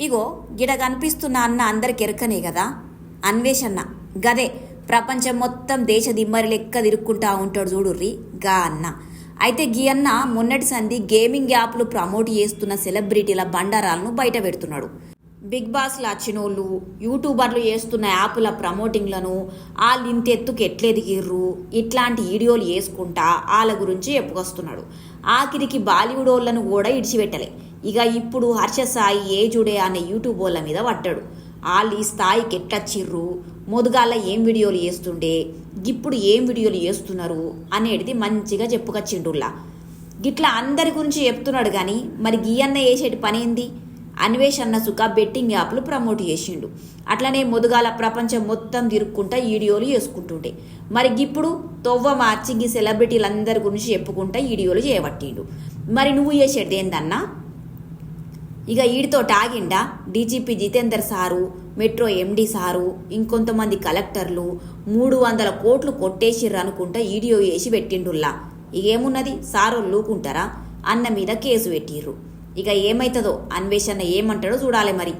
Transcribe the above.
ఇగో గిడ కనిపిస్తున్న అన్న అందరికి ఎరకనే కదా, అన్వేషణ గదే ప్రపంచం మొత్తం దేశ దిమ్మరి లెక్క తిరుక్కుంటా ఉంటాడు చూడుర్రి గా అన్న. అయితే గీ అన్న మొన్నటి సంధి గేమింగ్ యాప్లు ప్రమోట్ చేస్తున్న సెలబ్రిటీల బండారాలను బయట పెడుతున్నాడు. బిగ్ బాస్లు వచ్చినోళ్ళు యూట్యూబర్లు చేస్తున్న యాప్ల ప్రమోటింగ్లను వాళ్ళు ఇంతెత్తుకు ఎట్లెదిగిర్రు ఇట్లాంటి వీడియోలు వేసుకుంటా వాళ్ళ గురించి చెప్పుకొస్తున్నాడు. ఆఖరికి బాలీవుడ్ వాళ్ళను కూడా ఇడిచిపెట్టలే. ఇక ఇప్పుడు హర్ష సాయి ఏజుడే అనే యూట్యూబ్ వాళ్ళ మీద పడ్డాడు. వాళ్ళు ఈ స్థాయికి ఎట్లచ్చిర్రు, మొదగాల ఏం వీడియోలు చేస్తుండే, ఇప్పుడు ఏం వీడియోలు చేస్తున్నారు అనేది మంచిగా చెప్పుకొచ్చిండుల్లా. గిట్లా అందరి గురించి చెప్తున్నాడు. కానీ మరి గీయన్న వేసేటి పని ఏంది? అన్వేషణ సుఖ బెట్టింగ్ యాప్లు ప్రమోట్ చేసిండు. అట్లనే మొదగాల ప్రపంచం మొత్తం తిరుక్కుంటా వీడియోలు చేసుకుంటుండే. మరి ఇప్పుడు తొవ్వ మార్చి గీ సెలబ్రిటీలందరి గురించి చెప్పుకుంటా వీడియోలు చేయబట్టిండు. మరి నువ్వు చేసేది ఏందన్నా? ఇక వీడితో టాగిండా DGP Jitender sir, metro MD sir, ఇంకొంతమంది కలెక్టర్లు 300 కోట్లు కొట్టేసిర్రు అనుకుంటా వీడియో వేసి పెట్టిండుల్లా. ఇక ఏమున్నది, సారోళ్ళు లూకుంటారా? అన్న మీద కేసు పెట్టిర్రు. ఇక ఏమైతుందో అన్వేషణ ఏమంటాడో చూడాలి మరి.